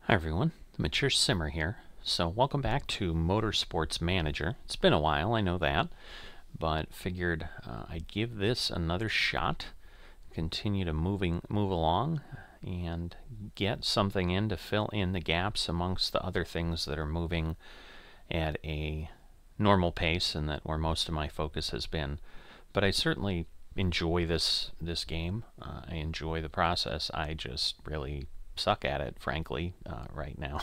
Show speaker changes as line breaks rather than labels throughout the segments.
Hi everyone, the Mature Simmer here. So welcome back to Motorsports Manager. It's been a while, I know that, but figured I'd give this another shot, continue to move along, and get something in to fill in the gaps amongst the other things that are moving at a normal pace and that where most of my focus has been. But I certainly enjoy this game. I enjoy the process. I just really suck at it, frankly, right now.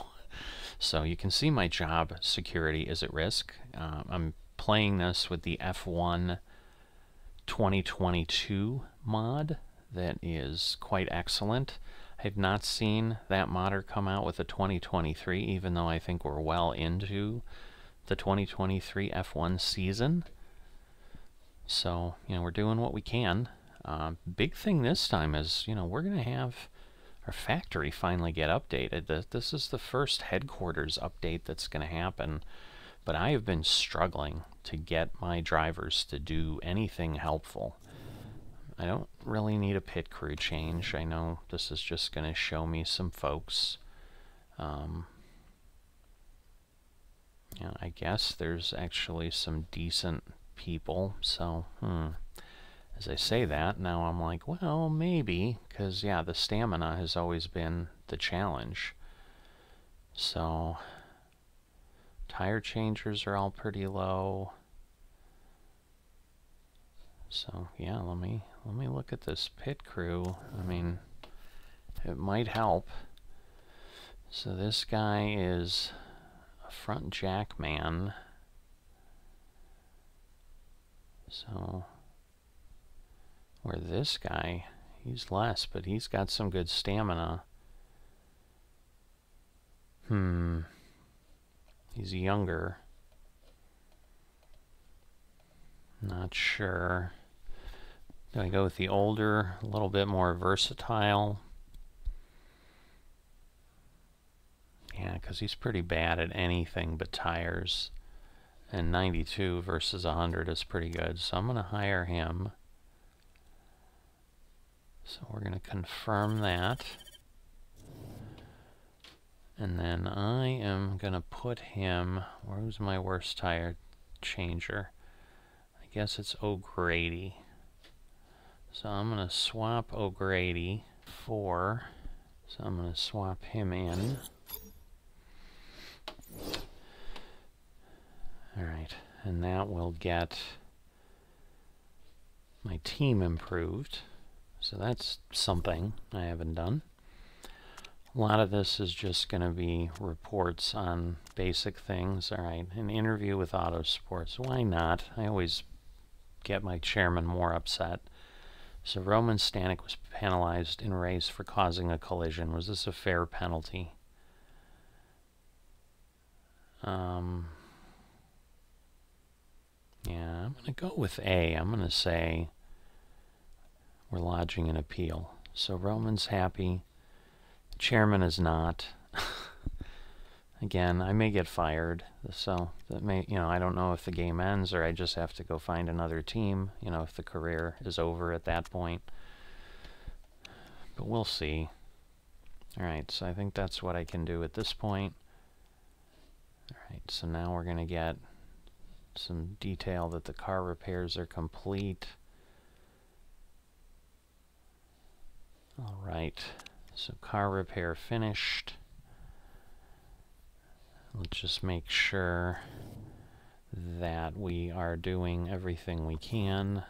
So you can see my job security is at risk. I'm playing this with the F1 2022 mod that is quite excellent. I have not seen that modder come out with a 2023, even though I think we're well into the 2023 F1 season. So, we're doing what we can. Big thing this time is, we're going to have our factory finally get updated. This is the first headquarters update that's going to happen, but I have been struggling to get my drivers to do anything helpful. I don't really need a pit crew change. I know this is just going to show me some folks. I guess there's actually some decent people, so as I say that, now I'm like, well, maybe, because, yeah, the stamina has always been the challenge. So, tire changers are all pretty low. So, yeah, let me look at this pit crew. I mean, it might help. So this guy is a front jack man. So where this guy, he's less, but he's got some good stamina. He's younger. Not sure. Do I go with the older, a little bit more versatile? Yeah, because he's pretty bad at anything but tires. And 92 versus 100 is pretty good, so I'm going to hire him. So we're going to confirm that. And then I am going to put him, where's my worst tire changer? I guess it's O'Grady. So I'm going to swap O'Grady for, so I'm going to swap him in. Alright, and that will get my team improved. So that's something I haven't done. A lot of this is just going to be reports on basic things. Alright, an interview with Autosports. Why not? I always get my chairman more upset. So Roman Stanek was penalized in race for causing a collision. Was this a fair penalty? Yeah, I'm going to go with A. I'm going to say we're lodging an appeal. So Roman's happy. The chairman is not. Again, I may get fired. So that may, I don't know if the game ends or I just have to go find another team, if the career is over at that point. But we'll see. Alright, so I think that's what I can do at this point. Alright, so now we're going to get some detail that the car repairs are complete. Alright, so car repair finished. Let's just make sure that we are doing everything we can.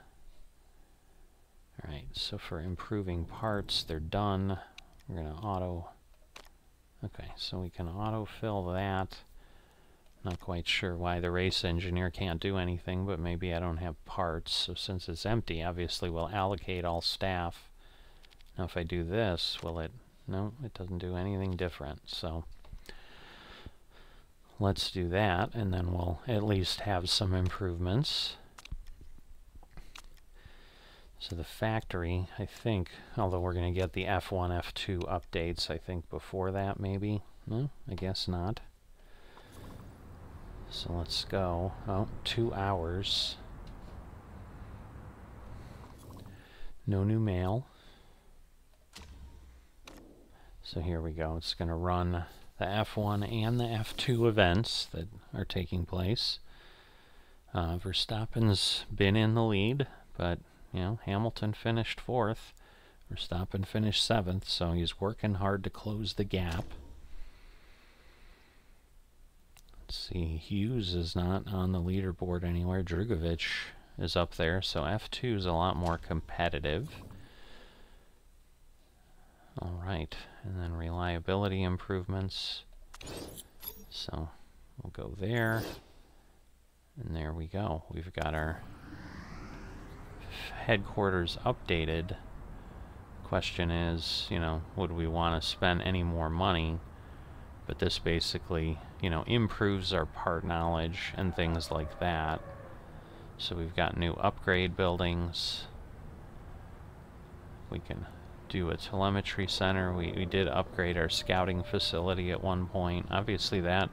Alright, so for improving parts, they're done. We're going to auto... Okay, so we can autofill that. Not quite sure why the race engineer can't do anything, but maybe I don't have parts. So since it's empty, obviously we'll allocate all staff. Now if I do this, will it... No, it doesn't do anything different. So let's do that, and then we'll at least have some improvements. So the factory, I think, although we're going to get the F1, F2 updates, I think before that maybe. No, I guess not. So let's go. Oh, 2 hours. No new mail. So here we go. It's going to run the F1 and the F2 events that are taking place. Verstappen's been in the lead, but you know, Hamilton finished 4th. Verstappen finished 7th, so he's working hard to close the gap. Let's see, Hughes is not on the leaderboard anywhere. Drugovich is up there, so F2 is a lot more competitive. Alright, and then reliability improvements. So we'll go there, and there we go. We've got our headquarters updated. Question is, you know, would we want to spend any more money? But this basically, you know, improves our part knowledge and things like that. So we've got new upgrade buildings. We can do a telemetry center. We did upgrade our scouting facility at one point. Obviously that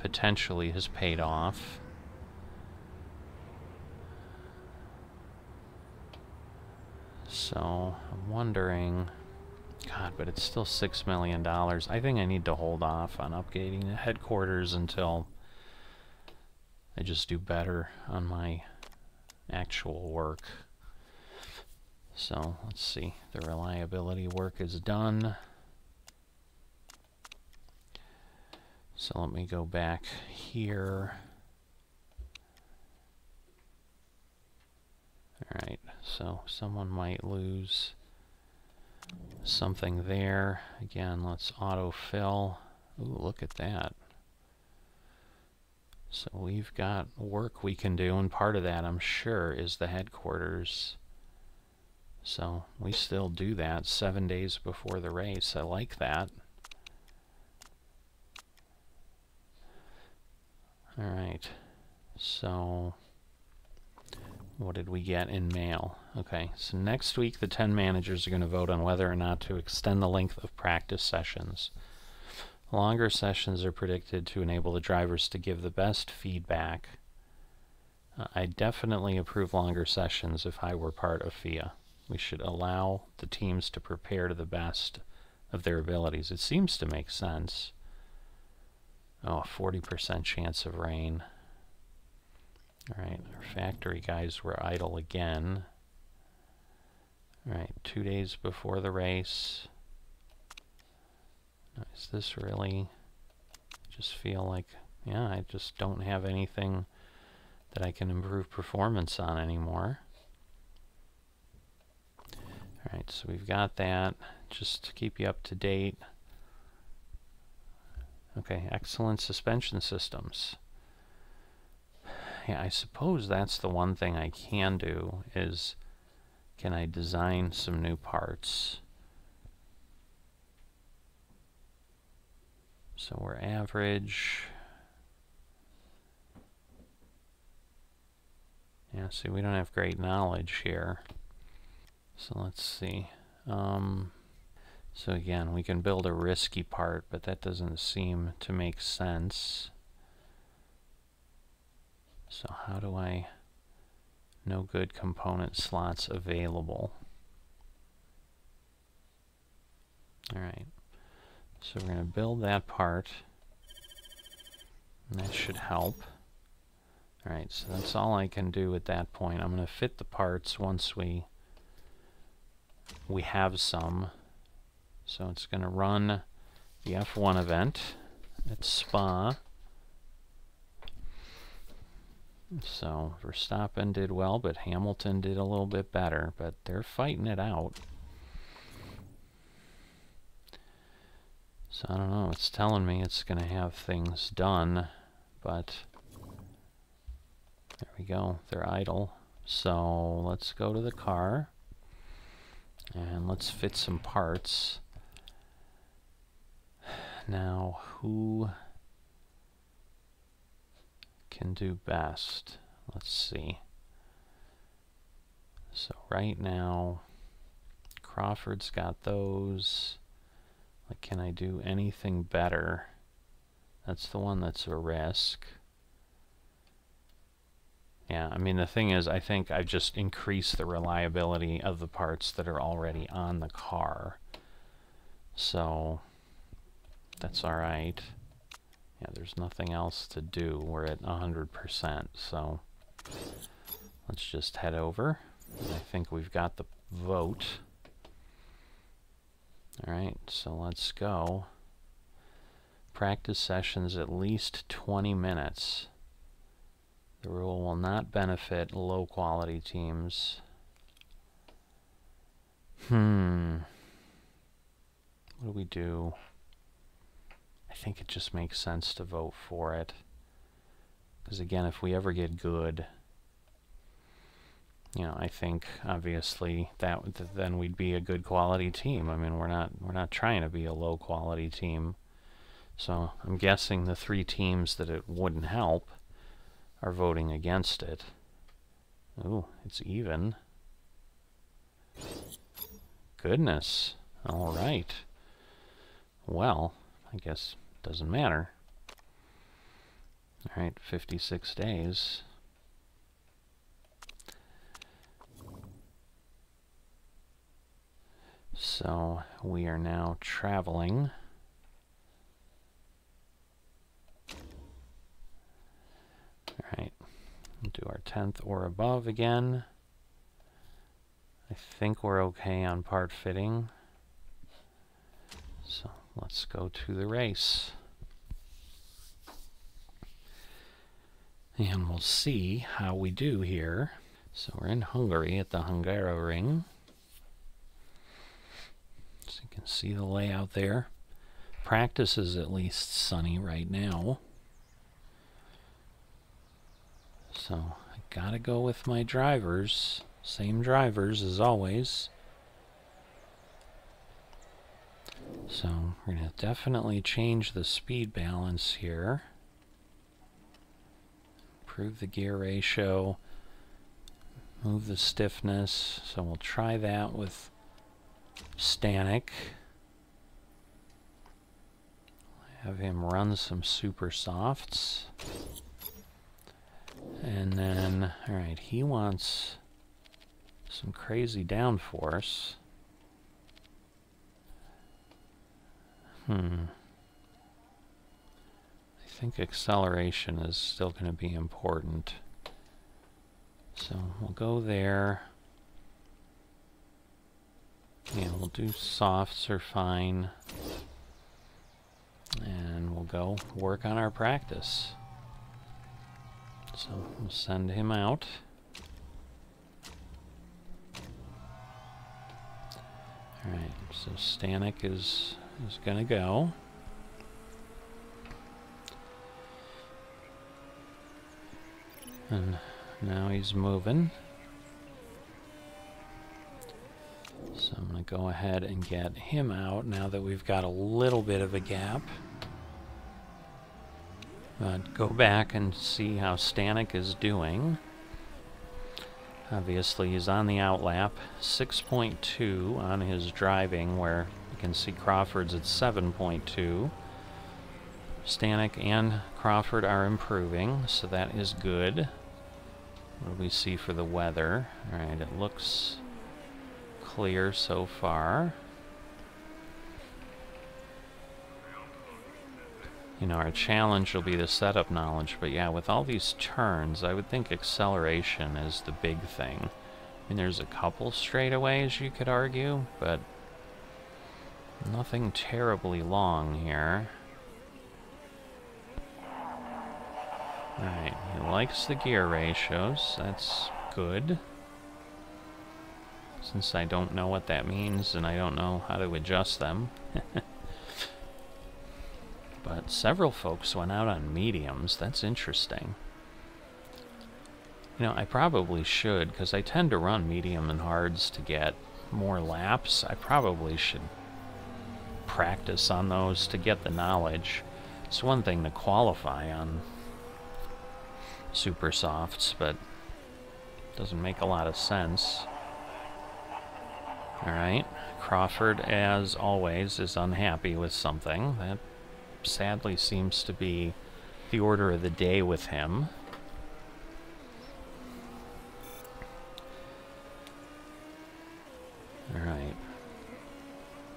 potentially has paid off. So I'm wondering, God, but it's still $6 million. I think I need to hold off on updating the headquarters until I just do better on my actual work. So let's see, the reliability work is done. So let me go back here. Alright, so someone might lose something there. Again, let's autofill. Ooh, look at that. So we've got work we can do, and part of that, I'm sure, is the headquarters. So we still do that 7 days before the race. I like that. Alright, so what did we get in mail? Okay, so next week the 10 managers are going to vote on whether or not to extend the length of practice sessions. Longer sessions are predicted to enable the drivers to give the best feedback. I definitely approve longer sessions if I were part of FIA. We should allow the teams to prepare to the best of their abilities. It seems to make sense. Oh, 40% chance of rain. Alright, our factory guys were idle again. Alright, 2 days before the race. Is this really... just feel like, yeah, I just don't have anything that I can improve performance on anymore. Alright, so we've got that, just to keep you up to date. Okay, excellent suspension systems. Yeah, I suppose that's the one thing I can do, is can I design some new parts? So we're average. Yeah, see, we don't have great knowledge here. So let's see. So again, we can build a risky part, but that doesn't seem to make sense. So how do I... no good component slots available. Alright. So we're going to build that part. And that should help. Alright, so that's all I can do at that point. I'm going to fit the parts once we have some. So it's going to run the F1 event at Spa. So Verstappen did well, but Hamilton did a little bit better, but they're fighting it out. So I don't know, it's telling me it's going to have things done, but there we go, they're idle. So let's go to the car and let's fit some parts. Now, who can do best? Let's see. So right now, Crawford's got those. Like, can I do anything better? That's the one that's a risk. Yeah, I mean, the thing is, I think I've just increased the reliability of the parts that are already on the car. So that's all right. Yeah, there's nothing else to do. We're at 100%. So let's just head over. I think we've got the vote. All right, so let's go. Practice sessions at least 20 minutes. The rule will not benefit low quality teams. What do we do? I think it just makes sense to vote for it. Because again, if we ever get good, you know, I think obviously that then we'd be a good quality team. I mean, we're not trying to be a low quality team. So I'm guessing the 3 teams that it wouldn't help are voting against it. Ooh, it's even. Goodness. All right. Well, I guess it doesn't matter. All right, 56 days. So we are now traveling. All right, we'll do our 10th or above again. I think we're okay on part fitting. So let's go to the race. And we'll see how we do here. So we're in Hungary at the Hungaroring. So you can see the layout there. Practice is at least sunny right now. So I gotta go with my drivers. Same drivers as always. So we're going to definitely change the speed balance here. Improve the gear ratio. Move the stiffness. So we'll try that with Stanek. Have him run some super softs. And then, alright, he wants some crazy downforce. I think acceleration is still going to be important. So we'll go there. Yeah, we'll do softs are fine. And we'll go work on our practice. So we'll send him out. Alright, so Stanek is gonna go. And now he's moving. So I'm gonna go ahead and get him out now that we've got a little bit of a gap. But go back and see how Stanek is doing. Obviously he's on the outlap, 6.2 on his driving, where you can see Crawford's at 7.2. Stanek and Crawford are improving, so that is good. What do we see for the weather? Alright, it looks clear so far. You know, our challenge will be the setup knowledge, but yeah, with all these turns, I would think acceleration is the big thing. I mean, there's a couple straightaways you could argue, but nothing terribly long here. Alright, he likes the gear ratios, that's good. Since I don't know what that means, and I don't know how to adjust them. But several folks went out on mediums. That's interesting. You know, I probably should, because I tend to run medium and hards to get more laps. I probably should practice on those to get the knowledge. It's one thing to qualify on super softs, but it doesn't make a lot of sense. Alright, Crawford, as always, is unhappy with something. That sadly seems to be the order of the day with him. Alright.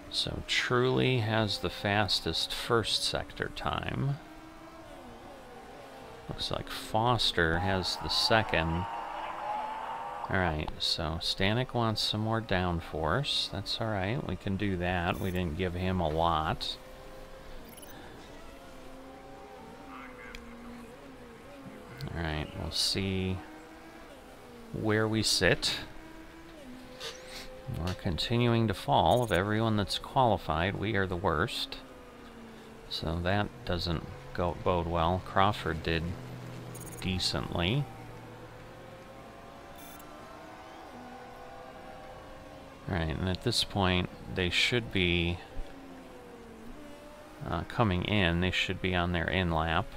So Truly has the fastest first sector time. Looks like Foster has the second. Alright, so Stanek wants some more downforce. That's alright, we can do that. We didn't give him a lot. Alright, we'll see where we sit. We're continuing to fall. Of everyone that's qualified, we are the worst. So that doesn't bode well. Crawford did decently. Alright, and at this point, they should be coming in. They should be on their in-lap.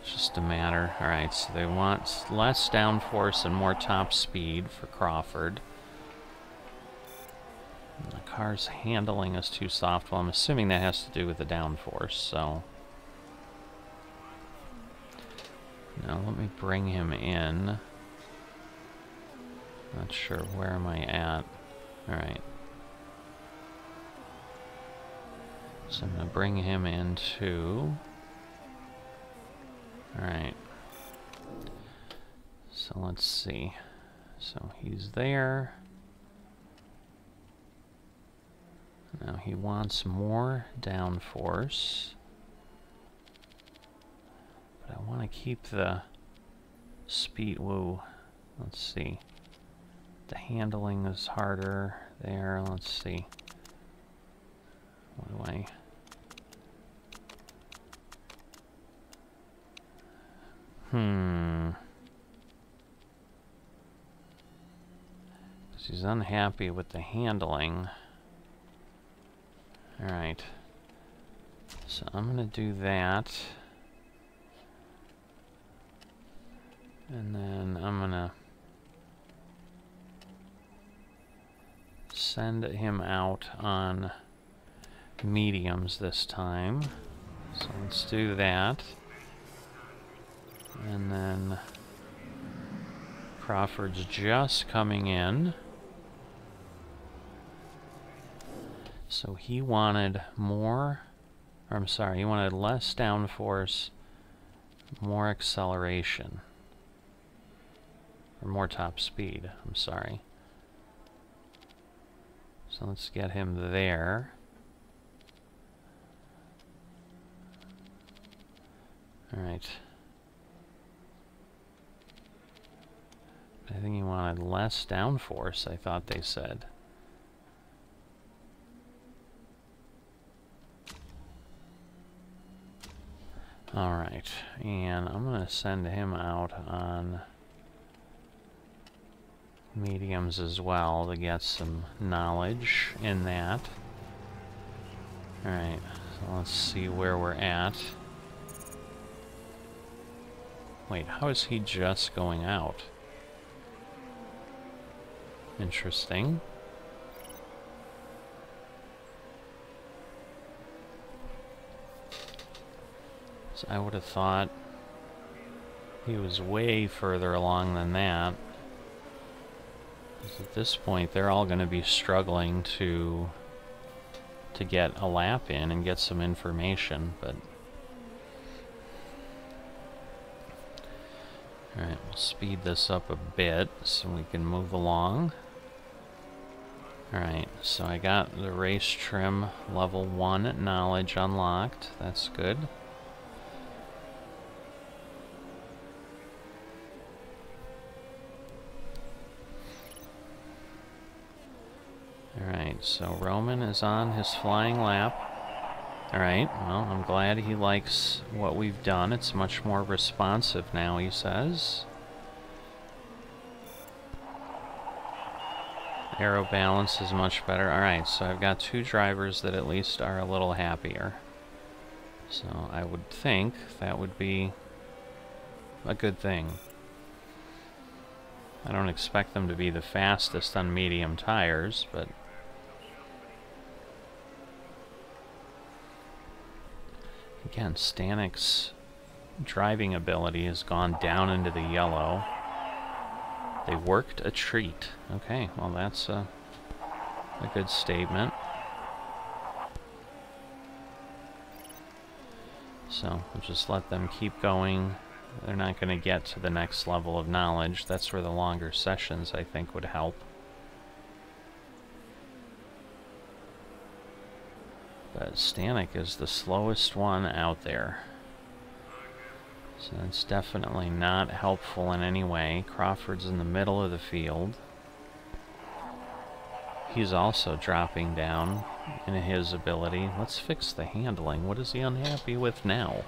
It's just a matter. Alright, so they want less downforce and more top speed for Crawford. And the car's handling is too soft. Well, I'm assuming that has to do with the downforce, so... Now, let me bring him in. Not sure, where am I at? Alright. So I'm going to bring him in too. Alright. So let's see. So he's there. Now he wants more downforce. But I want to keep the speed. Whoa. Let's see. The handling is harder there. Let's see. What do I... Because he's unhappy with the handling. Alright. So I'm going to do that. And then I'm going to send him out on mediums this time. So let's do that. And then Crawford's just coming in. So he wanted more, or I'm sorry, he wanted less downforce, more acceleration. Or more top speed, I'm sorry. So let's get him there. Alright. I think he wanted less downforce, I thought they said. Alright, and I'm going to send him out on mediums as well to get some knowledge in that. Alright, so let's see where we're at. Wait, how is he just going out? Interesting. So I would have thought he was way further along than that. Because at this point, they're all going to be struggling to get a lap in and get some information, but... Alright, we'll speed this up a bit so we can move along. Alright, so I got the race trim level 1 knowledge unlocked. That's good. Alright, so Roman is on his flying lap. Alright, well, I'm glad he likes what we've done. It's much more responsive now, he says. Aero balance is much better. Alright, so I've got 2 drivers that at least are a little happier. So I would think that would be a good thing. I don't expect them to be the fastest on medium tires, but... Again, Stanek's driving ability has gone down into the yellow. They worked a treat. Okay, well that's a good statement. So we'll just let them keep going. They're not going to get to the next level of knowledge. That's where the longer sessions, I think, would help. But Stanek is the slowest one out there. So that's definitely not helpful in any way. Crawford's in the middle of the field. He's also dropping down in his ability. Let's fix the handling. What is he unhappy with now?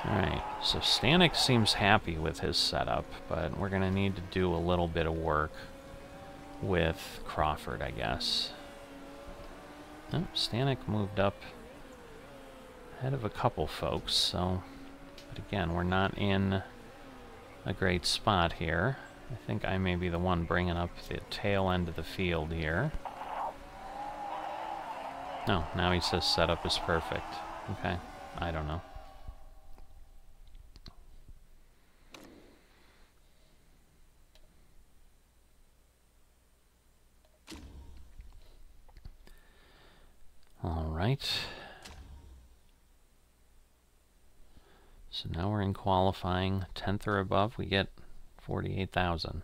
Alright, so Stanek seems happy with his setup, but we're going to need to do a little bit of work with Crawford, I guess. Oh, Stanek moved up ahead of a couple folks, so... But again, we're not in a great spot here. I think I may be the one bringing up the tail end of the field here. No, now he says setup is perfect. Okay, I don't know. All right. So now we're in qualifying. 10th or above, we get 48,000.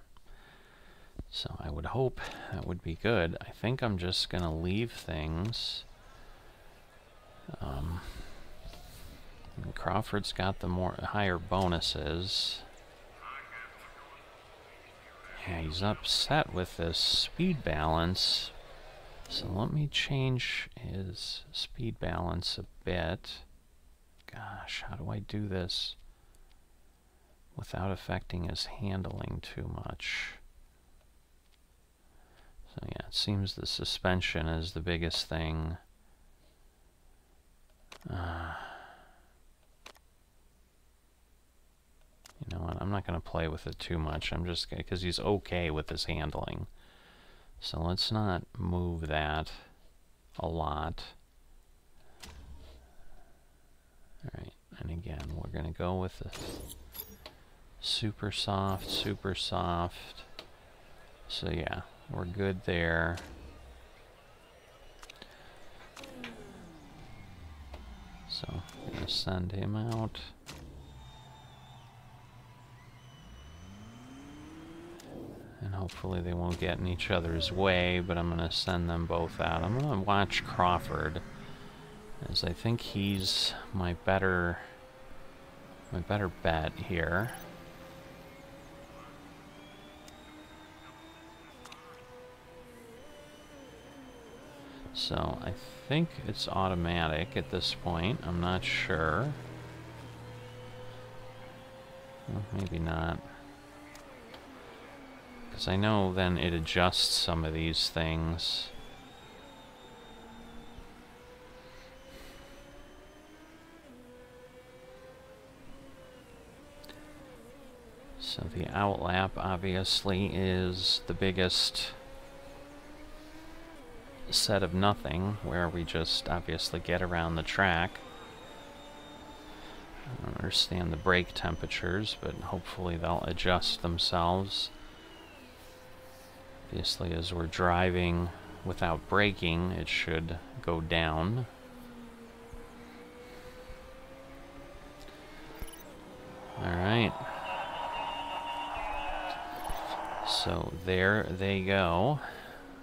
So I would hope that would be good. I think I'm just going to leave things. Crawford's got the higher bonuses. Yeah, he's upset with this speed balance. So let me change his speed balance a bit. Gosh, how do I do this without affecting his handling too much? So yeah, it seems the suspension is the biggest thing. You know what, I'm not going to play with it too much. I'm just going to, because he's okay with his handling. So let's not move that a lot. Alright, and again, we're going to go with the super soft, super soft. So yeah, we're good there. So I'm going to send him out. And hopefully they won't get in each other's way, but I'm going to send them both out. I'm going to watch Crawford, as I think he's my better bet here. So I think it's automatic at this point. I'm not sure. Well, maybe not. Because I know then it adjusts some of these things. So the outlap obviously is the biggest set of nothing, where we just obviously get around the track. I don't understand the brake temperatures, but hopefully they'll adjust themselves. Obviously, as we're driving without braking, it should go down. Alright. So there they go.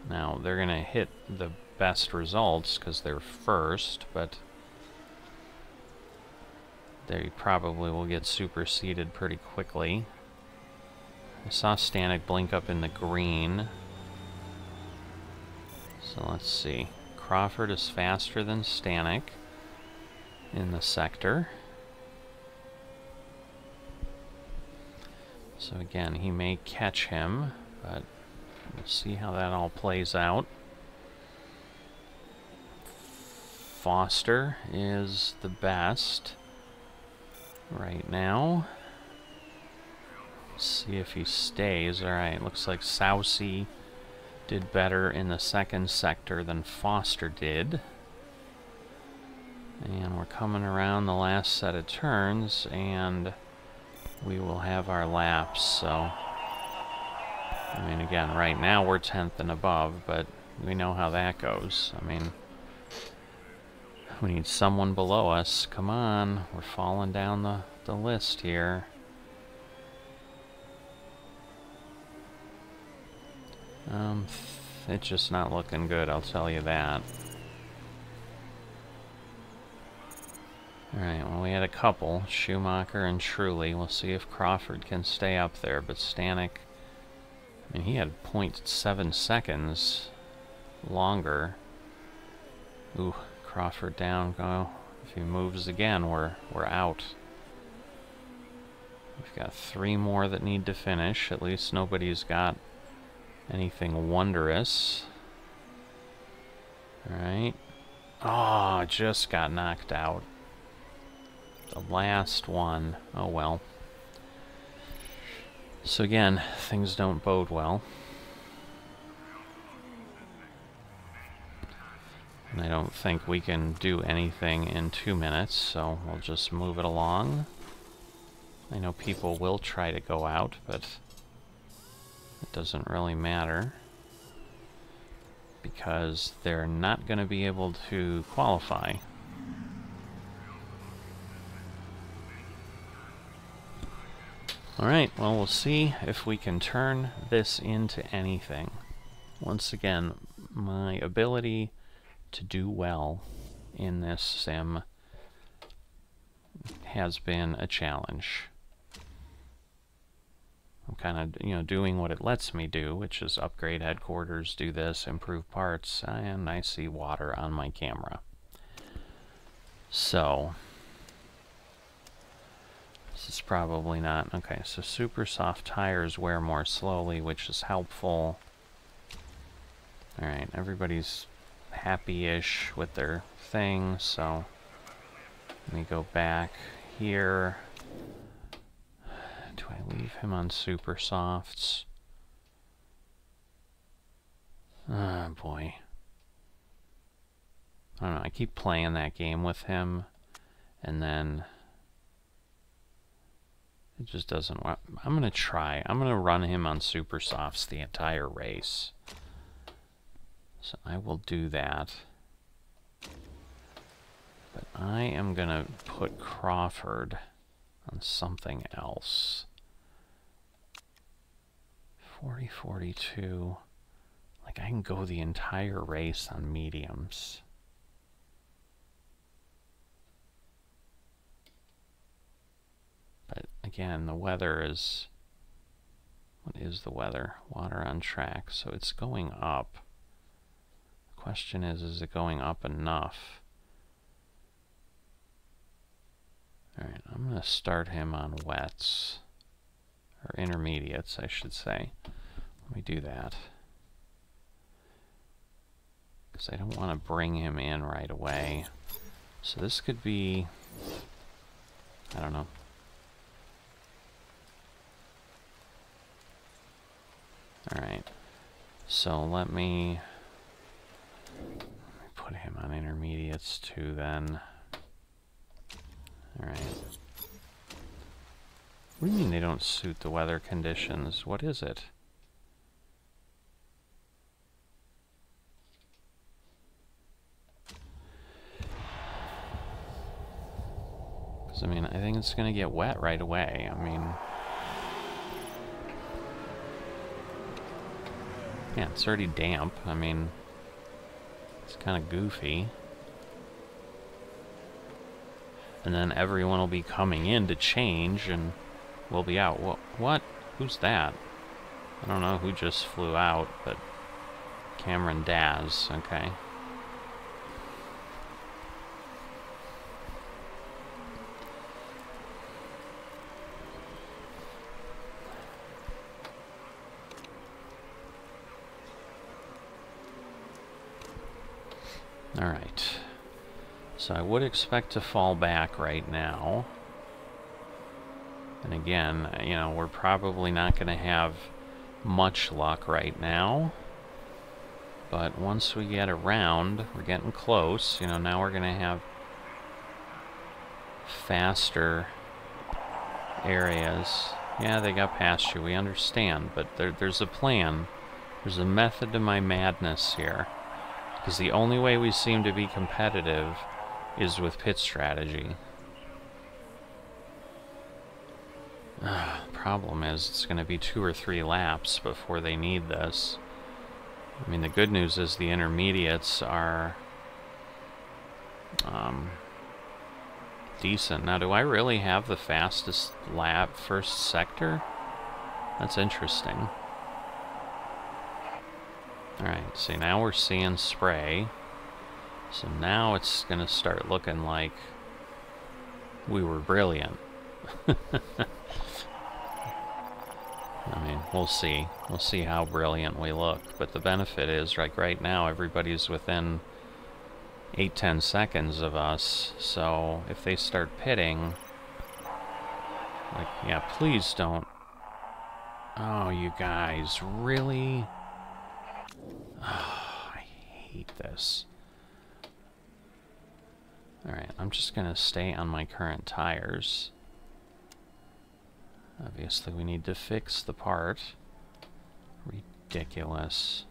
Now, they're going to hit the best results because they're first, but they probably will get superseded pretty quickly. I saw Stanek blink up in the green. So let's see. Crawford is faster than Stanek in the sector. So again, he may catch him, but we'll see how that all plays out. Foster is the best right now. See if he stays. Alright, looks like Sousey did better in the second sector than Foster did. And we're coming around the last set of turns, and we will have our laps. So, I mean, again, right now we're 10th and above, but we know how that goes. I mean, we need someone below us. Come on, we're falling down the list here. It's just not looking good, I'll tell you that. Alright, well, we had a couple, Schumacher and Trulli. We'll see if Crawford can stay up there, but Stanek, I mean, he had 0.7 seconds longer. Ooh, Crawford down. Oh, if he moves again, we're out. We've got 3 more that need to finish. At least nobody's got anything wondrous. Alright. Oh, just got knocked out. The last one. Oh well. So again, things don't bode well. And I don't think we can do anything in 2 minutes, so we'll just move it along. I know people will try to go out, but it doesn't really matter, because they're not going to be able to qualify. Alright, well, we'll see if we can turn this into anything. Once again, my ability to do well in this sim has been a challenge. I'm kind of, you know, doing what it lets me do, which is upgrade headquarters, do this, improve parts, and I see water on my camera. So, this is probably not... Okay, so super soft tires wear more slowly, which is helpful. Alright, everybody's happy-ish with their thing, so let me go back here. Do I leave him on super softs? Oh boy. I don't know, I keep playing that game with him, and then it just doesn't work. I'm gonna try. I'm gonna run him on super softs the entire race. So I will do that. But I am gonna put Crawford on something else. 40-42. Like, I can go the entire race on mediums. But again, the weather is... What is the weather? Water on track. So it's going up. The question is it going up enough? Alright, I'm going to start him on wets. Or intermediates, I should say. Let me do that. Because I don't want to bring him in right away. So this could be... I don't know. Alright. So let me put him on intermediates too then. Alright. What do you mean they don't suit the weather conditions? What is it? Because, I mean, I think it's going to get wet right away. I mean... Yeah, it's already damp. I mean... It's kind of goofy. And then everyone will be coming in to change, and we'll be out. What? Who's that? I don't know who just flew out, but... Cameron Daz, okay. Alright. So I would expect to fall back right now. And again, you know, we're probably not going to have much luck right now. But once we get around, we're getting close. You know, now we're going to have faster areas. Yeah, they got past you, we understand, but there's a plan. There's a method to my madness here. Because the only way we seem to be competitive is with pit strategy. Problem is, it's going to be 2 or 3 laps before they need this. I mean, the good news is the intermediates are decent. Now, do I really have the fastest lap first sector? That's interesting. Alright, see, now we're seeing spray. So now it's going to start looking like we were brilliant. I mean, we'll see. We'll see how brilliant we look. But the benefit is, like right now, everybody's within 8-10 seconds of us. So if they start pitting, like, yeah, please don't. Oh, you guys, really? Oh, I hate this. Alright, I'm just gonna stay on my current tires. Obviously, we need to fix the part. Ridiculous.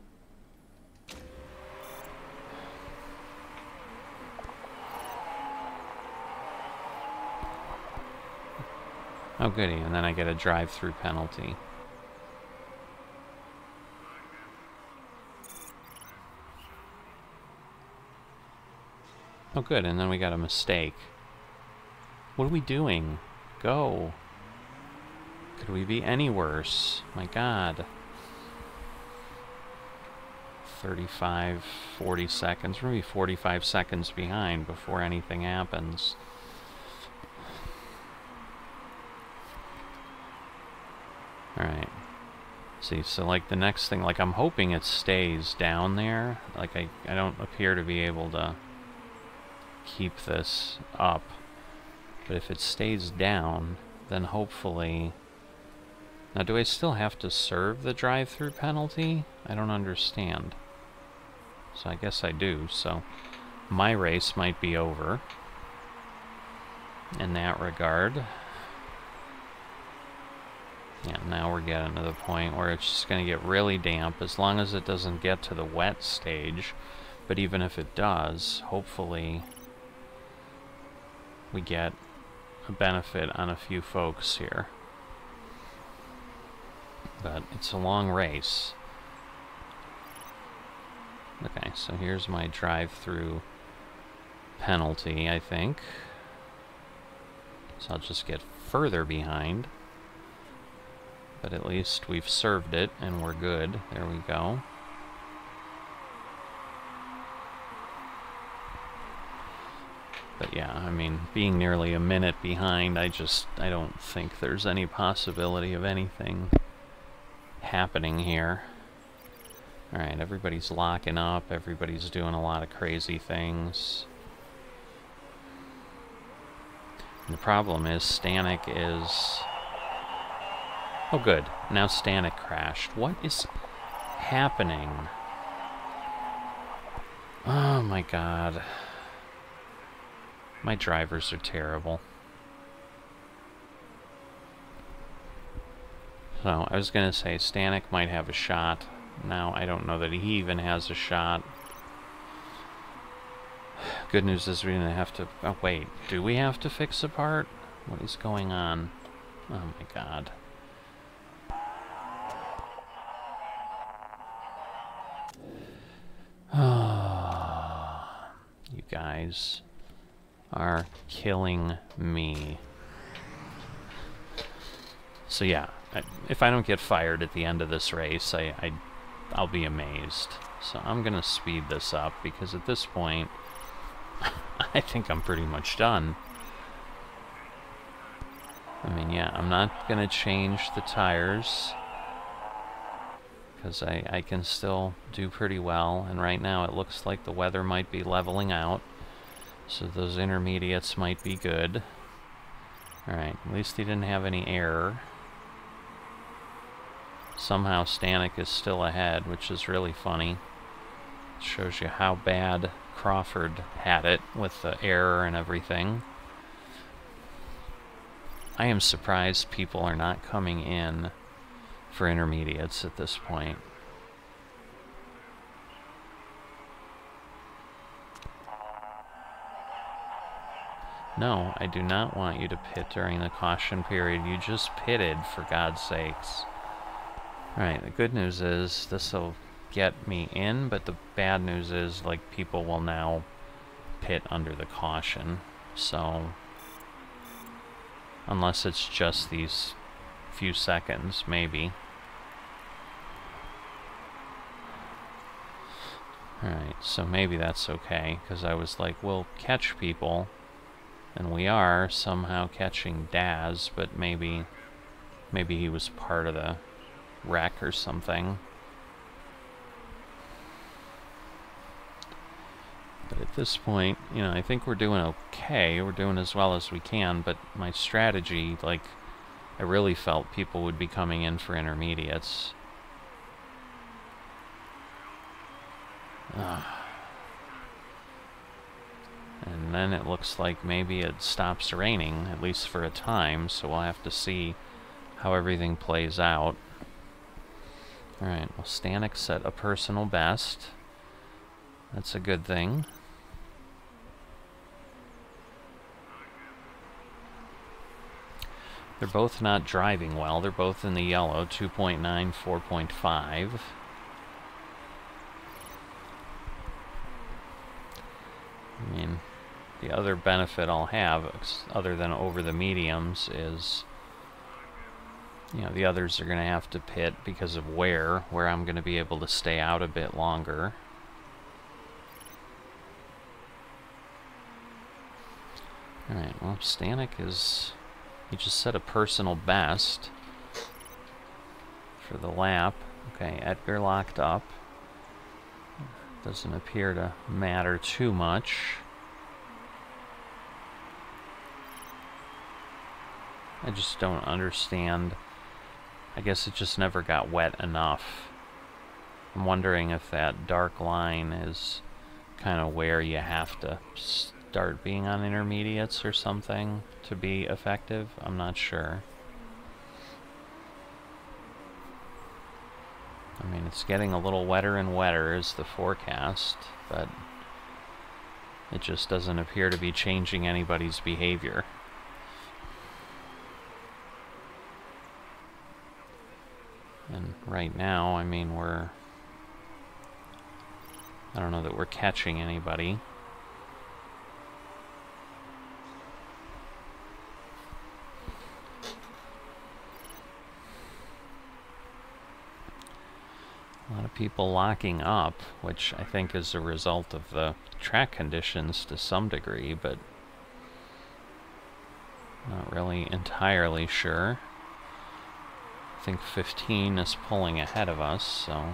Oh, goody, and then I get a drive-through penalty. Oh, good, and then we got a mistake. What are we doing? Go. Could we be any worse? My God. 35, 40 seconds. We're going to be 45 seconds behind before anything happens. Alright. See, so like the next thing, like I'm hoping it stays down there. Like I don't appear to be able to keep this up. But if it stays down, then hopefully... Now, do I still have to serve the drive-through penalty? I don't understand. So I guess I do, so my race might be over in that regard. Yeah, now we're getting to the point where it's just going to get really damp, as long as it doesn't get to the wet stage. But even if it does, hopefully we get a benefit on a few folks here. But it's a long race. Okay, so here's my drive-through penalty, I think. So I'll just get further behind. But at least we've served it, and we're good. There we go. But yeah, I mean, being nearly a minute behind, I don't think there's any possibility of anything happening here. Alright, everybody's locking up, everybody's doing a lot of crazy things. And the problem is, Stanek is... Oh good, now Stanek crashed. What is happening? Oh my God. My drivers are terrible. So, I was going to say, Stanek might have a shot. Now, I don't know that he even has a shot. Good news is we didn't have to... Oh, wait. Do we have to fix a part? What is going on? Oh, my God. You guys are killing me. So, yeah. If I don't get fired at the end of this race, I'll be amazed. So I'm going to speed this up, because at this point, I think I'm pretty much done. I mean, yeah, I'm not going to change the tires, because I can still do pretty well. And right now it looks like the weather might be leveling out, so those intermediates might be good. Alright, at least he didn't have any error. Somehow Stanek is still ahead, which is really funny. It shows you how bad Crawford had it with the error and everything. I am surprised people are not coming in for intermediates at this point. No, I do not want you to pit during the caution period. You just pitted, for God's sakes. Alright, the good news is this will get me in, but the bad news is, like, people will now pit under the caution. So, unless it's just these few seconds, maybe. Alright, so maybe that's okay, because I was like, we'll catch people, and we are somehow catching Daz, but maybe he was part of the wreck or something. But at this point, you know, I think we're doing okay. We're doing as well as we can, but my strategy, like, I really felt people would be coming in for intermediates. And then it looks like maybe it stops raining, at least for a time, so we'll have to see how everything plays out. Alright, well, Stanek set a personal best. That's a good thing. They're both not driving well. They're both in the yellow, 2.9, 4.5. I mean, the other benefit I'll have, other than over the mediums, is, you know, the others are going to have to pit because of where I'm going to be able to stay out a bit longer. Alright, well, Stanek he just set a personal best for the lap. Okay, Edgar locked up. Doesn't appear to matter too much. I just don't understand. I guess it just never got wet enough. I'm wondering if that dark line is kind of where you have to start being on intermediates or something to be effective. I'm not sure. I mean, it's getting a little wetter and wetter is the forecast, but it just doesn't appear to be changing anybody's behavior. And right now, I mean, I don't know that we're catching anybody. A lot of people locking up, which I think is a result of the track conditions to some degree, but not really entirely sure. I think 15 is pulling ahead of us, so...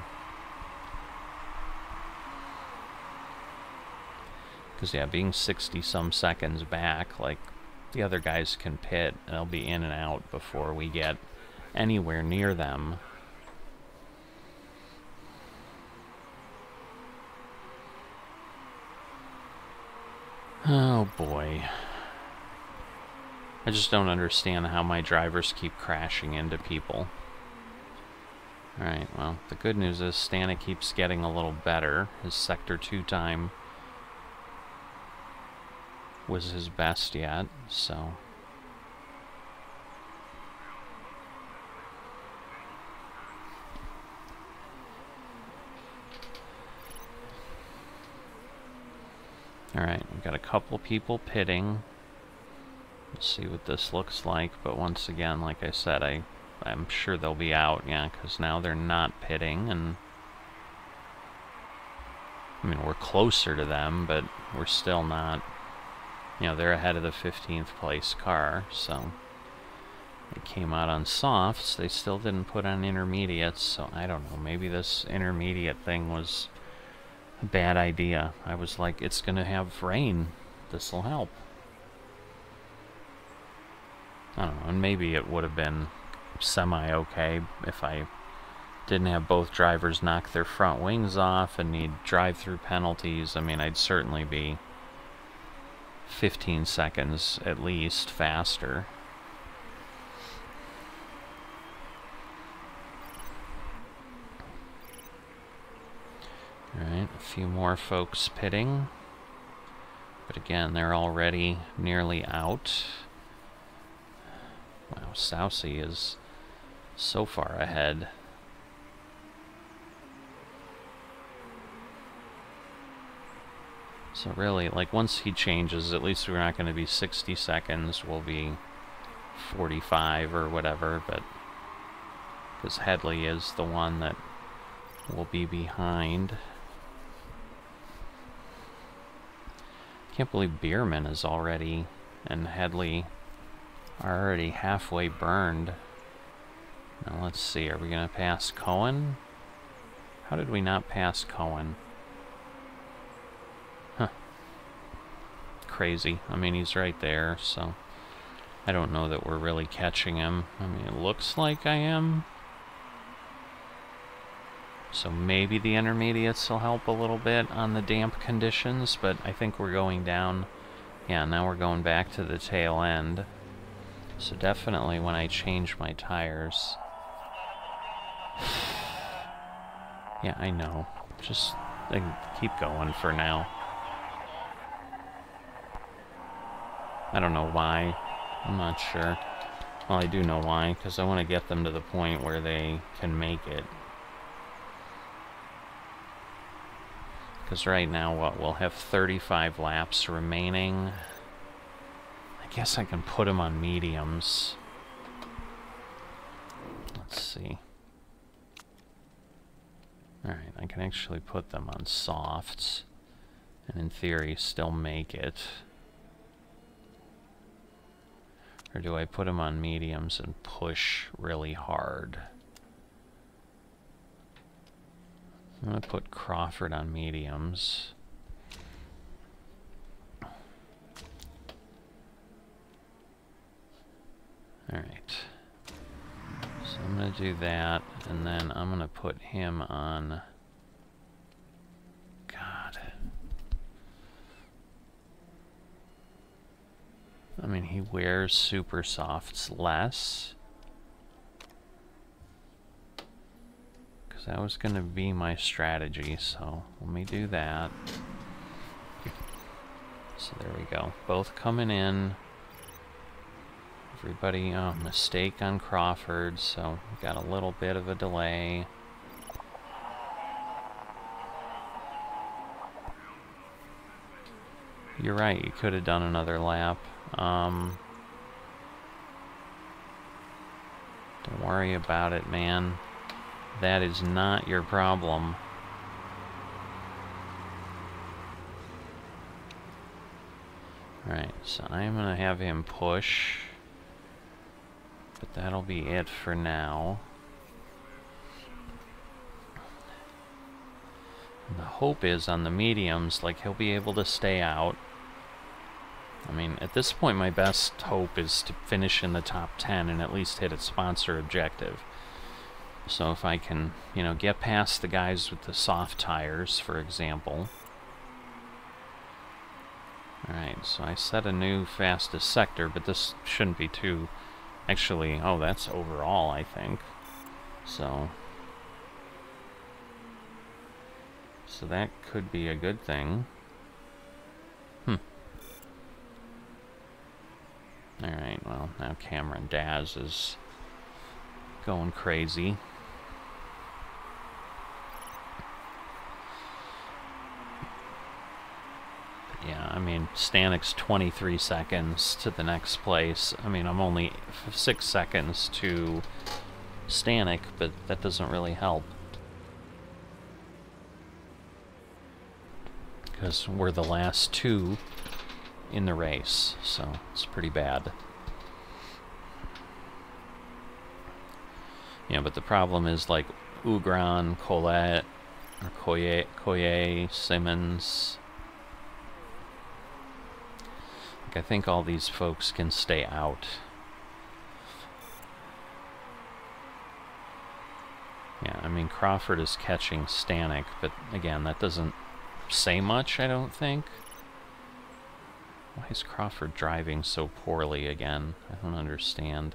Because, yeah, being 60-some seconds back, like, the other guys can pit, and they'll be in and out before we get anywhere near them. Oh, boy. I just don't understand how my drivers keep crashing into people. Alright, well, the good news is Stanek keeps getting a little better. His Sector 2 time was his best yet, so... Alright, we've got a couple people pitting. Let's see what this looks like, but once again, like I said, I'm sure they'll be out, yeah, because now they're not pitting, and... I mean, we're closer to them, but we're still not... You know, they're ahead of the 15th place car, so... They came out on softs, they still didn't put on intermediates, so I don't know, maybe this intermediate thing was a bad idea. I was like, it's gonna have rain, this'll help. I don't know, and maybe it would have been semi-okay if I didn't have both drivers knock their front wings off and need drive-through penalties. I mean, I'd certainly be 15 seconds at least faster. Alright, a few more folks pitting. But again, they're already nearly out. Wow, Sousey is so far ahead. So really, like, once he changes, at least we're not going to be 60 seconds, we'll be 45 or whatever, but because Headley is the one that will be behind. Can't believe Bierman is already, and Headley are already halfway burned. Now let's see, are we going to pass Cohen? How did we not pass Cohen? Huh. Crazy. I mean, he's right there, so I don't know that we're really catching him. I mean, it looks like I am. So maybe the intermediates will help a little bit on the damp conditions, but I think we're going down. Yeah, now we're going back to the tail end. So definitely when I change my tires. Yeah, I know. Just keep going for now. I don't know why. I'm not sure. Well, I do know why, because I want to get them to the point where they can make it. Because right now, what, we'll have 35 laps remaining. I guess I can put them on mediums. Let's see. Alright, I can actually put them on softs. And in theory, still make it. Or do I put them on mediums and push really hard? I'm going to put Crawford on mediums. Alright. So I'm going to do that, and then I'm going to put him on... God. I mean, he wears super softs less. That was going to be my strategy, so let me do that. So there we go. Both coming in. Everybody, oh, mistake on Crawford, so we got a little bit of a delay. You're right, you could have done another lap. Don't worry about it, man. That is not your problem. Alright, so I'm going to have him push. But that'll be it for now. And the hope is on the mediums, like, he'll be able to stay out. I mean, at this point, my best hope is to finish in the top 10 and at least hit a sponsor objective. So if I can, you know, get past the guys with the soft tires, for example. Alright, so I set a new fastest sector, but this shouldn't be too... Actually, oh, that's overall, I think. So that could be a good thing. Alright, well, now Cameron Daz is going crazy. Yeah, I mean, Stanek's 23 seconds to the next place. I mean, I'm only 6 seconds to Stanek, but that doesn't really help. Because we're the last two in the race, so it's pretty bad. Yeah, but the problem is, like, Ugran, Colette, or Koye, Simmons... I think all these folks can stay out. Yeah, I mean, Crawford is catching Stanek, but again, that doesn't say much, I don't think. Why is Crawford driving so poorly again? I don't understand.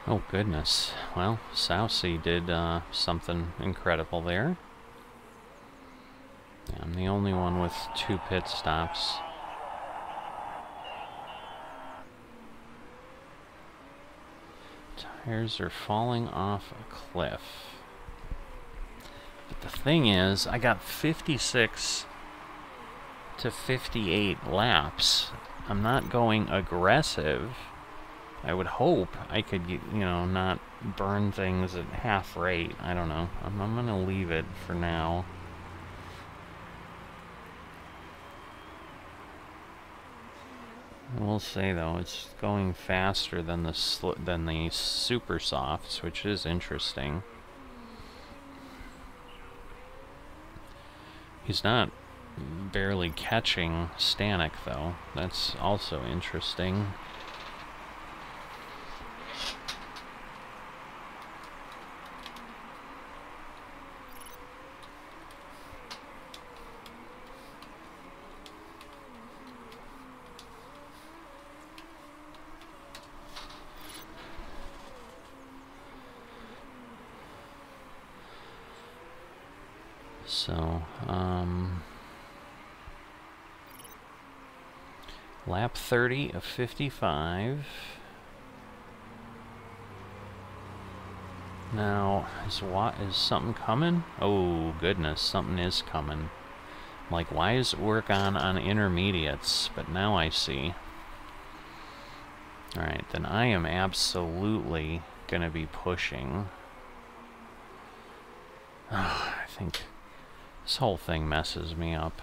Oh goodness. Well, Sousey did something incredible there. Yeah, I'm the only one with 2 pit stops. Tires are falling off a cliff. But the thing is, I got 56 to 58 laps. I'm not going aggressive. I would hope I could, you know, not burn things at half rate. I don't know. I'm going to leave it for now. I will say though, it's going faster than the super softs, which is interesting. He's not barely catching Stanek though. That's also interesting. So, lap 30 of 55. Now, is something coming? Oh, goodness, something is coming. Like, why is it work on intermediates? But now I see. Alright, then I am absolutely gonna be pushing. I think this whole thing messes me up.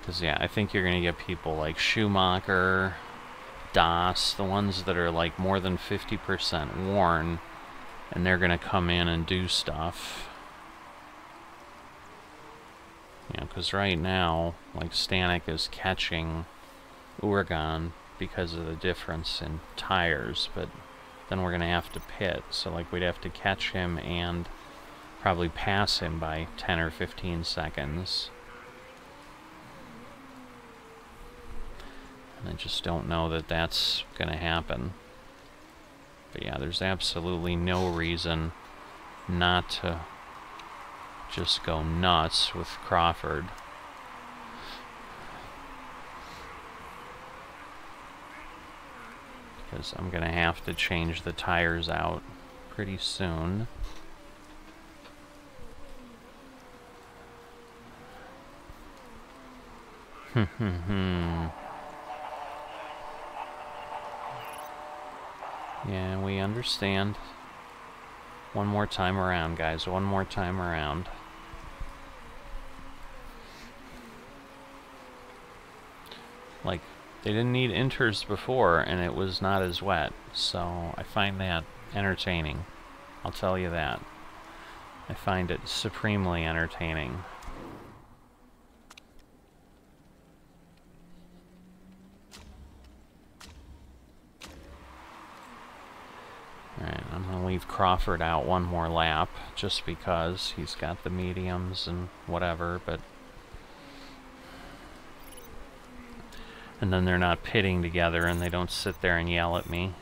Because, yeah, I think you're going to get people like Schumacher, Das, the ones that are like more than 50% worn, and they're going to come in and do stuff. You know, because right now, like, Stanek is catching Uragan because of the difference in tires, but then we're going to have to pit. So, like, we'd have to catch him and probably pass him by 10 or 15 seconds. And I just don't know that that's going to happen. But yeah, there's absolutely no reason not to just go nuts with Crawford. Because I'm going to have to change the tires out pretty soon. Yeah, we understand. One more time around, guys. One more time around. Like, they didn't need inters before, and it was not as wet. So, I find that entertaining. I'll tell you that. I find it supremely entertaining. Alright, I'm going to leave Crawford out one more lap, just because he's got the mediums and whatever, but... And then they're not pitting together and they don't sit there and yell at me.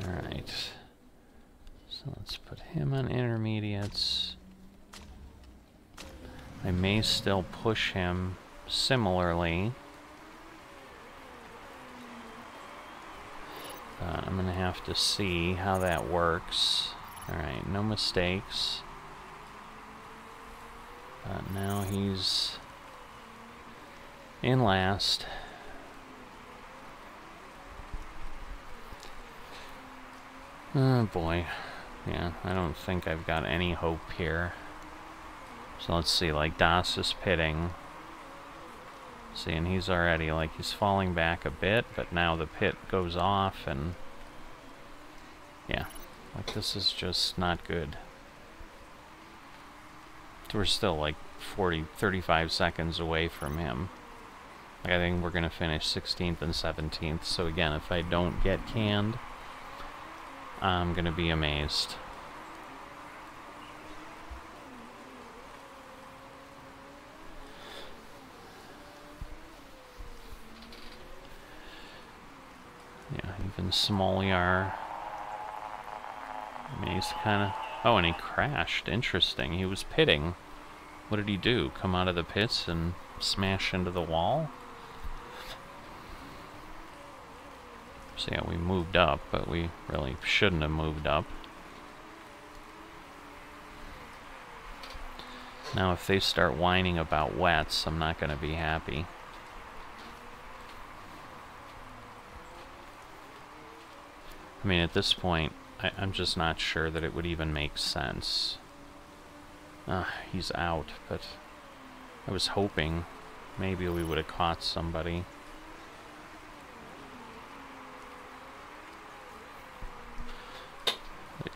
Alright. So let's put him on intermediates. I may still push him similarly. But I'm going to have to see how that works. Alright, no mistakes. But now he's in last. Oh boy. Yeah, I don't think I've got any hope here. So let's see, like, Das is pitting. See, and he's already, like, he's falling back a bit, but now the pit goes off, and... Yeah, like, this is just not good. We're still, like, 35 seconds away from him. I think we're going to finish 16th and 17th, so again, if I don't get canned, I'm going to be amazed. Yeah, even Smolyar. I mean, he's kind of... Oh, and he crashed. Interesting. He was pitting. What did he do? Come out of the pits and smash into the wall? So yeah, we moved up, but we really shouldn't have moved up. Now, if they start whining about wets, I'm not going to be happy. I mean, at this point, I'm just not sure that it would even make sense. He's out, but I was hoping maybe we would have caught somebody.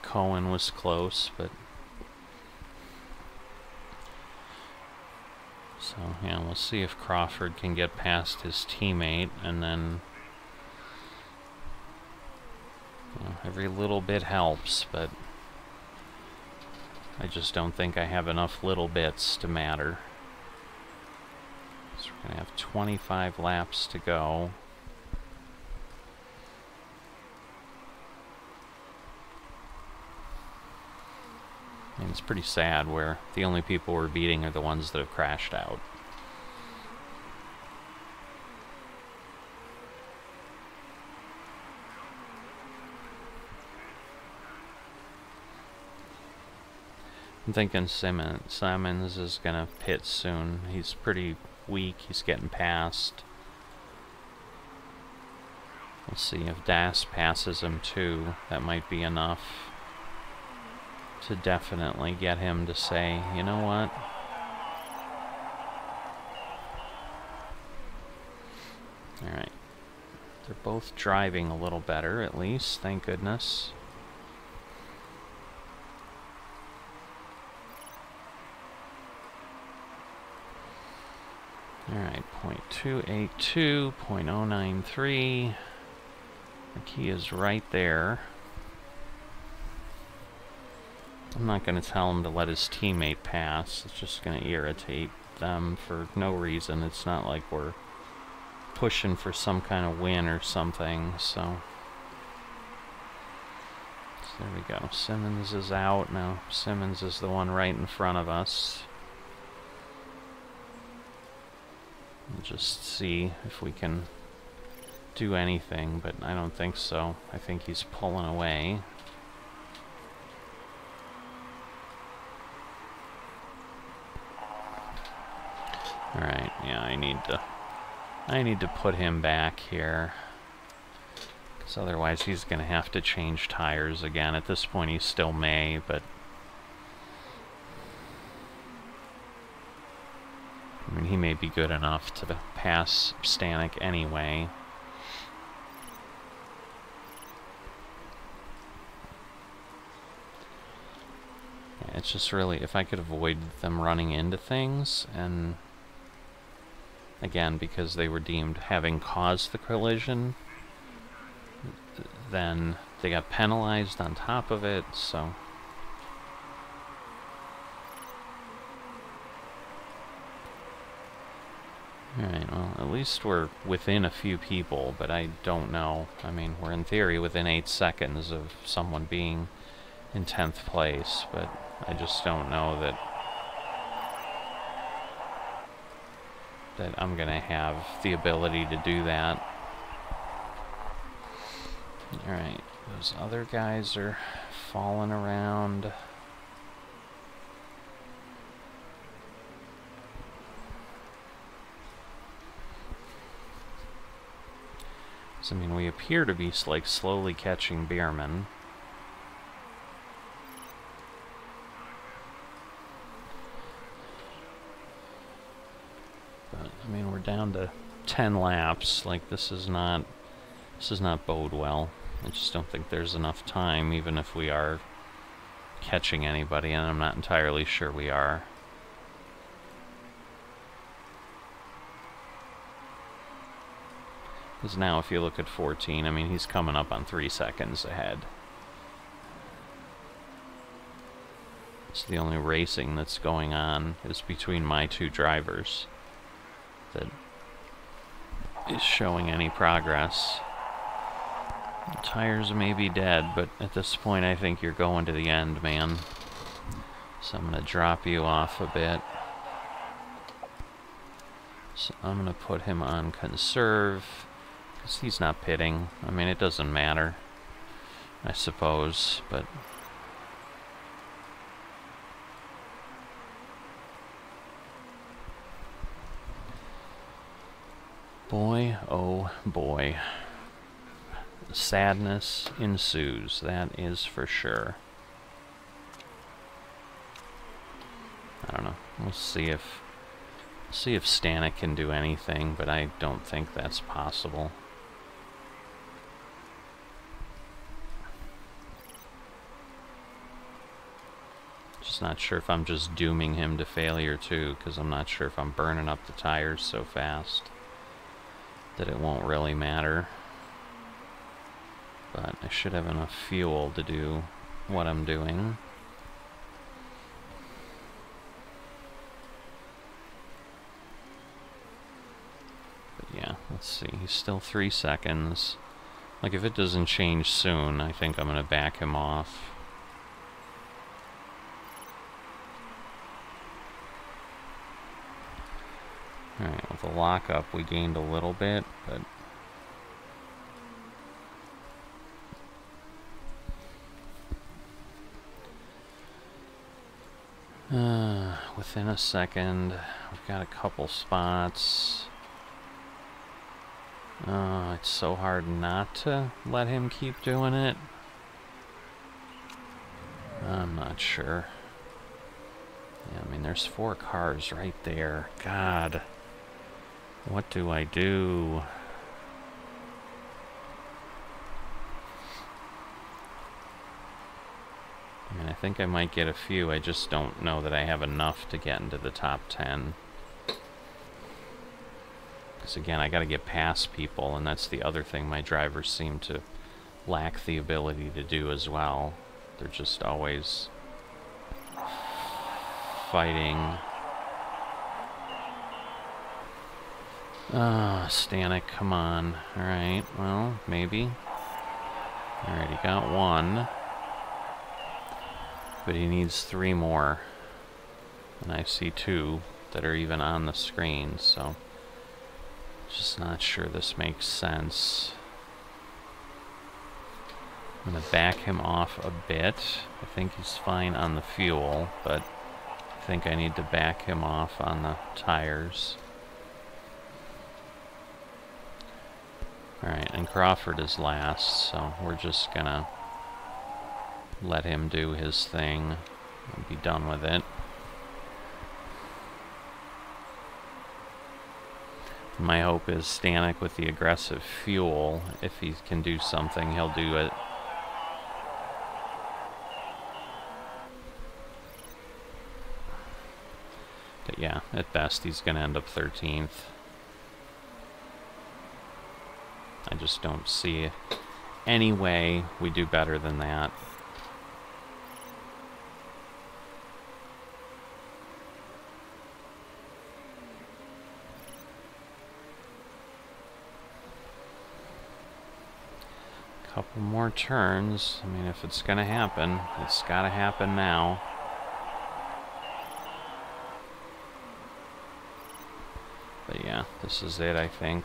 Cohen was close, but... So, yeah, we'll see if Crawford can get past his teammate, and then... every little bit helps, but I just don't think I have enough little bits to matter. So we're going to have 25 laps to go. And it's pretty sad where the only people we're beating are the ones that have crashed out. I'm thinking Simmons is gonna pit soon. He's pretty weak. He's getting past. We'll see if Das passes him too. That might be enough to definitely get him to say, you know what? Alright. They're both driving a little better, at least. Thank goodness. Alright, 0.282, 0.093. The key is right there. I'm not going to tell him to let his teammate pass. It's just going to irritate them for no reason. It's not like we're pushing for some kind of win or something, so there we go. Simmons is out now. Simmons is the one right in front of us. We'll just see if we can do anything, but I don't think so. I think he's pulling away. Alright, yeah, I need to put him back here, because otherwise he's going to have to change tires again. At this point he still may, but I mean, he may be good enough to pass Stanek anyway. Yeah, it's just really, if I could avoid them running into things, and again, because they were deemed having caused the collision, then they got penalized on top of it, so... Alright, well, at least we're within a few people, but I don't know. I mean, we're in theory within 8 seconds of someone being in 10th place, but I just don't know that I'm gonna have the ability to do that. Alright, those other guys are falling around. I mean, we appear to be like slowly catching Bierman. But I mean, we're down to 10 laps. Like, this is not bode well. I just don't think there's enough time, even if we are catching anybody, and I'm not entirely sure we are. Because now if you look at 14, I mean, he's coming up on 3 seconds ahead. So the only racing that's going on is between my two drivers that is showing any progress. The tires may be dead, but at this point I think you're going to the end, man. So I'm going to drop you off a bit. So I'm going to put him on conserve, because he's not pitting. I mean, it doesn't matter, I suppose, but... boy, oh boy. Sadness ensues, that is for sure. I don't know. We'll see if Stanek can do anything, but I don't think that's possible. Just not sure if I'm just dooming him to failure too, because I'm not sure if I'm burning up the tires so fast that it won't really matter. But I should have enough fuel to do what I'm doing. But yeah, let's see. He's still 3 seconds. Like, if it doesn't change soon, I think I'm going to back him off. Alright, with the lockup we gained a little bit, but... within a second, we've got a couple spots. It's so hard not to let him keep doing it. I'm not sure. Yeah, I mean, there's 4 cars right there. God. What do I do? I mean, I think I might get a few. I just don't know that I have enough to get into the top 10. Because again, I got to get past people, and that's the other thing my drivers seem to lack the ability to do as well. They're just always fighting. Stanek, come on. Alright, well, maybe. Alright, he got 1. But he needs 3 more. And I see 2 that are even on the screen, so... just not sure this makes sense. I'm going to back him off a bit. I think he's fine on the fuel, but I think I need to back him off on the tires. Alright, and Crawford is last, so we're just gonna let him do his thing and be done with it. My hope is Stanek with the aggressive fuel, if he can do something, he'll do it. But yeah, at best he's gonna end up 13th. I just don't see any way we do better than that. Couple more turns. I mean, if it's gonna happen, it's gotta happen now. But yeah, this is it, I think.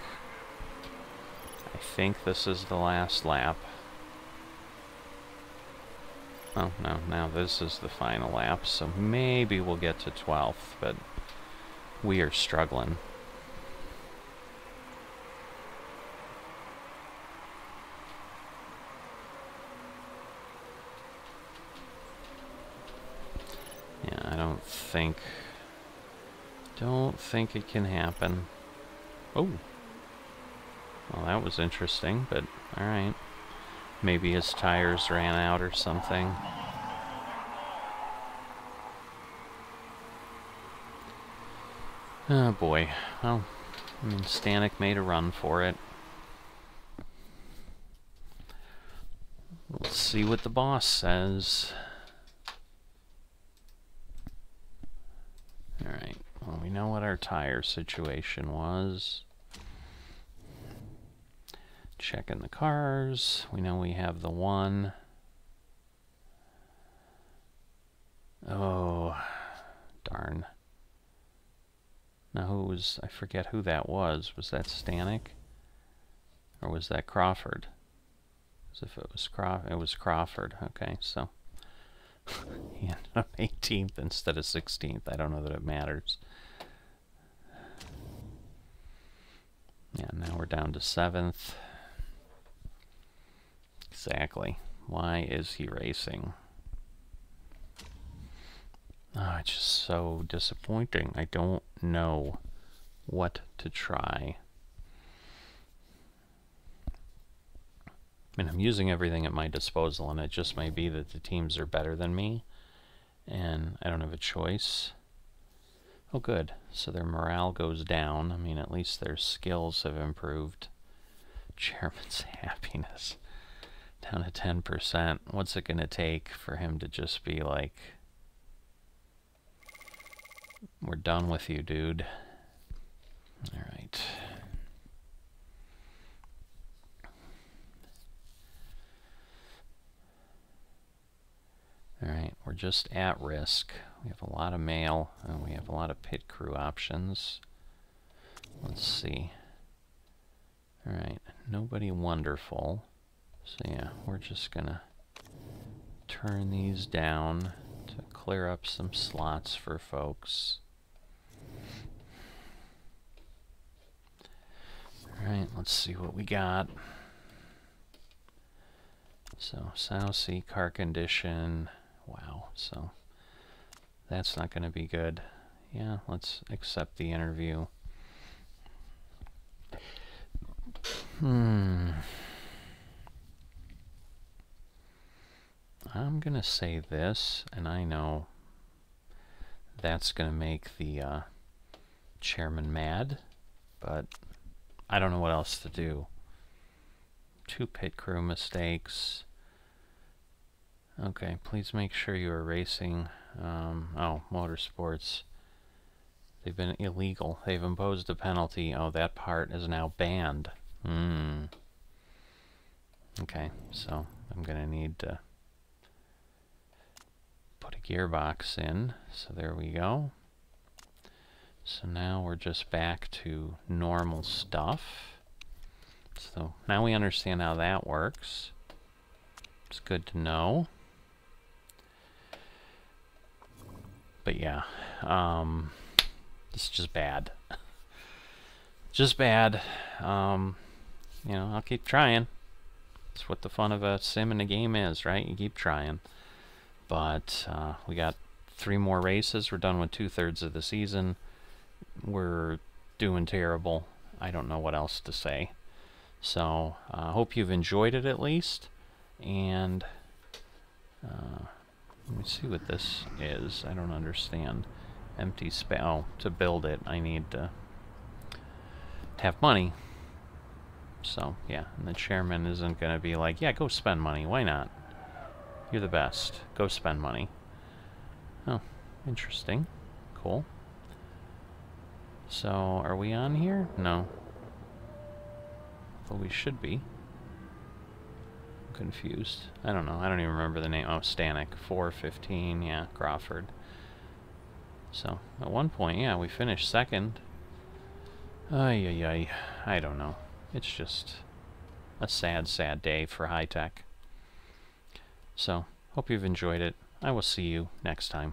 I think this is the last lap. Oh, no, now this is the final lap, so maybe we'll get to 12th, but we are struggling. Yeah, I don't think it can happen. Oh. Well, that was interesting, but alright. Maybe his tires ran out or something. Oh boy. Well, I mean, Stanek made a run for it. see what the boss says. Alright, well, we know what our tire situation was. Checking the cars. We know we have the one. Oh, darn. Now who was, I forget who that was. Was that Stanek? Or was that Crawford? As if it was Crawford. Okay, so he ended up 18th instead of 16th. I don't know that it matters. Yeah, now we're down to 7th. Exactly. Why is he racing? Oh, it's just so disappointing. I don't know what to try. I mean, I'm using everything at my disposal, and it just may be that the teams are better than me, and I don't have a choice. Oh, good. So their morale goes down. I mean, at least their skills have improved. Chairman's happiness down to 10%. What's it going to take for him to just be like, we're done with you, dude. All right. Alright, we're just at risk. We have a lot of mail, and we have a lot of pit crew options. Let's see. Alright, nobody wonderful. So yeah, we're just gonna turn these down to clear up some slots for folks. Alright, let's see what we got. So, Sousy, car condition. Wow, so that's not going to be good. Yeah, let's accept the interview. I'm going to say this, and I know that's going to make the chairman mad, but I don't know what else to do. 2 pit crew mistakes. Okay, please make sure you are racing. Oh, motorsports. They've been illegal. They've imposed a penalty. Oh, that part is now banned. Okay, so I'm going to need to put a gearbox in. So there we go. So now we're just back to normal stuff. So now we understand how that works. It's good to know. But yeah, it's just bad. Just bad. You know, I'll keep trying. It's what the fun of a sim in a game is, right? You keep trying. But we got 3 more races. We're done with 2/3 of the season. We're doing terrible. I don't know what else to say. So I hope you've enjoyed it at least. And let me see what this is. I don't understand. Empty space. Oh, to build it, I need to have money. So, yeah. And the chairman isn't going to be like, yeah, go spend money. Why not? You're the best. Go spend money. Oh, interesting. Cool. So, are we on here? No. Well, we should be. Confused. I don't know. I don't even remember the name. Oh, Stanek. 4:15. Yeah, Crawford. So, at one point, yeah, we finished second. Ay, ay, ay. I don't know. It's just a sad, sad day for high tech. So, hope you've enjoyed it. I will see you next time.